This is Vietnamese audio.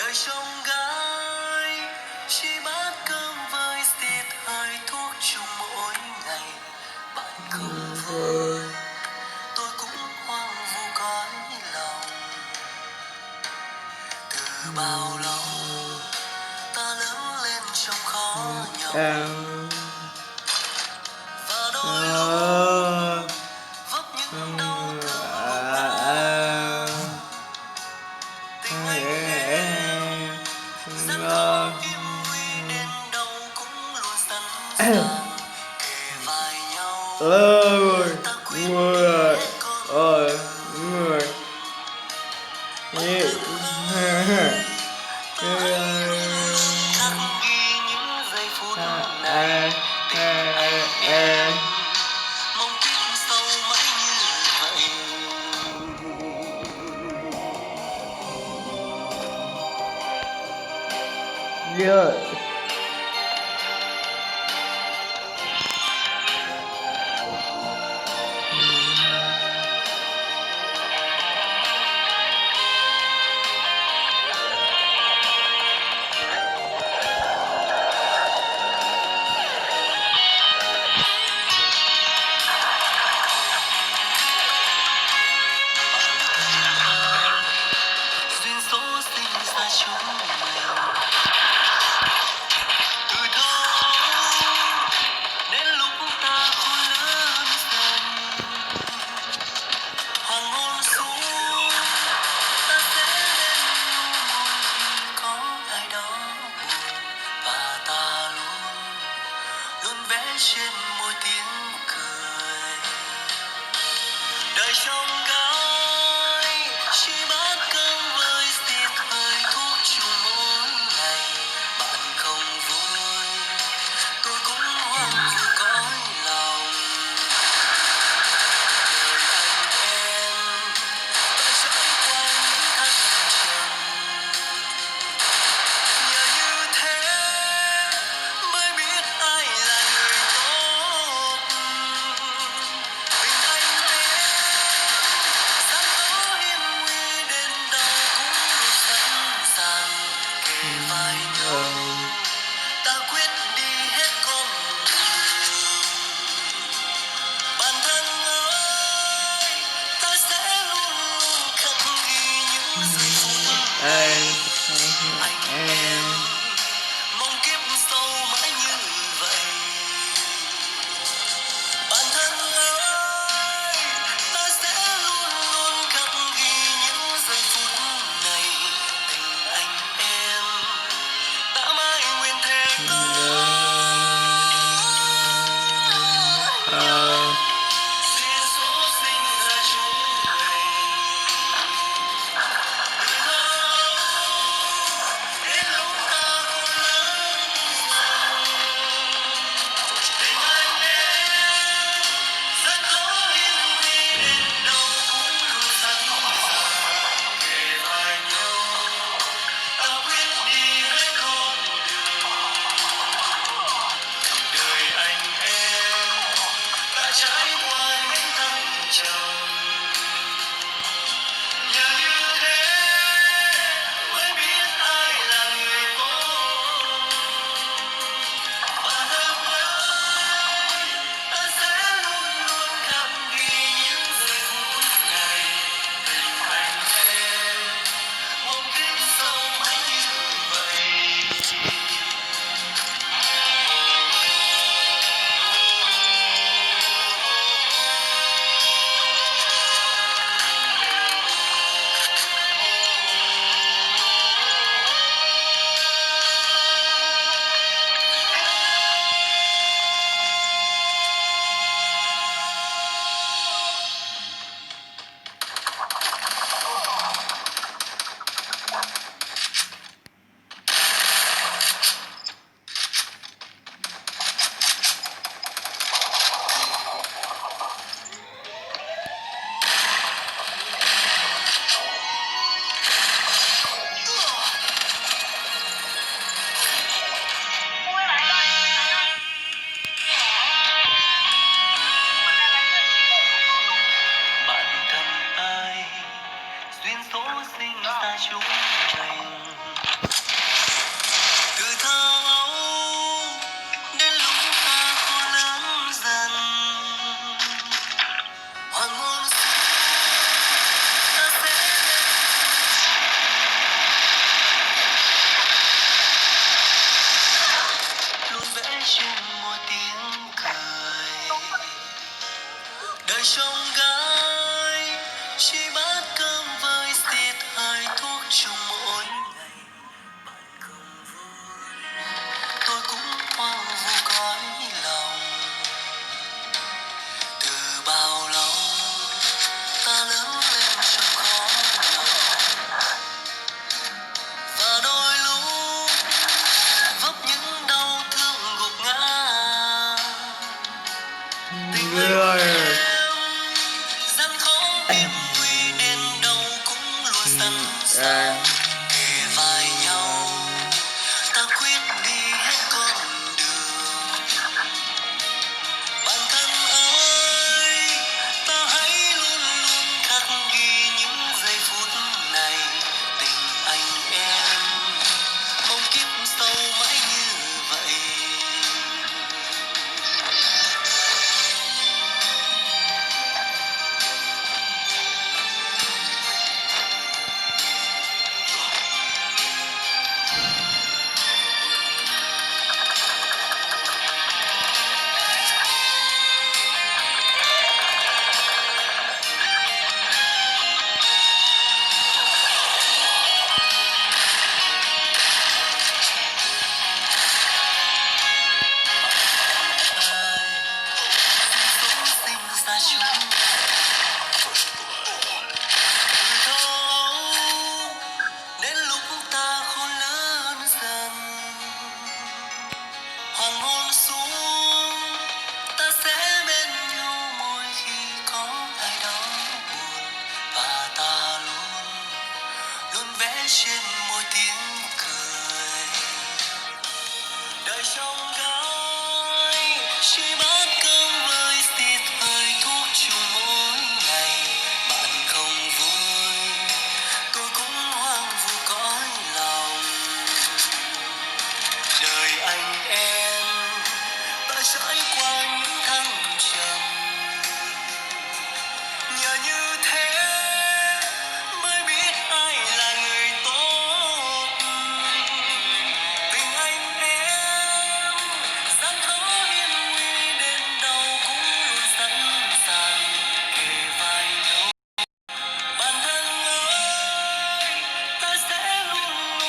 đời chông gai chỉ bát cơm với xịt hơi thuốc chung mỗi ngày. Bạn không vui tôi cũng hoang vu cõi lòng. Từ bao lâu ta lớn lên trong khó nhọc, và đôi lúc vấp những đau thương tình anh rất khó hiếm nguy đến đâu cũng luôn sẵn sàng kề vai nhau. Ta quyết hết con khắc ghi những giây phút này. Tình anh em mong kiếp sau mãi như vậy. Duyên số sinh ra chúng mình từ thơ đến lúc ta khôn lớn dần. Hoàng hôn xuống ta sẽ đến nụ môi khi có ai đó buồn, và ta luôn luôn vẽ trên môi tiếng cười. Đời trong gai chỉ bát cơm với xịt hơi thuốc chung mỗi ngày. Bạn không vui tôi cũng hoang vu cõi lòng. Đời anh em ta trải qua những thăng trầm, nhờ như thế mới biết ai là người tốt. Tình anh em gian khó hiểm nguy đến đâu cũng luôn sẵn sàng kề vai nhau. Ta quyết đi hết con đường. Bản thân ơi ta sẽ luôn luôn khắc ghi những giây phút này. Anh em mong kiếp sau mãi như vậy. Bản thân ơi ta sẽ luôn luôn khắc ghi những giây phút này. Tình anh em đã mãi trong mỗi ngày bạn không vui, tôi cũng hoang vu cõi lòng. Từ bao lâu ta lớn lên trong khó lòng, và đôi lúc vấp những đau thương gục ngã. Tình anh em gian khó hiểm nguy đến đâu cũng luôn sẵn sàng kề vai nhau, ta quyết đi hết con đường. Bạn thân ơi, ta hãy luôn luôn khắc ghi những giây phút này. Tình anh em mong kiếp sau mãi như vậy. Sống sinh ra chúng từ thơ ấu đến lúc ta khôn lớn dần, hoàng hôn xuống ta sẽ bên nhau mỗi khi có ai đó buồn, và ta luôn luôn vẽ trên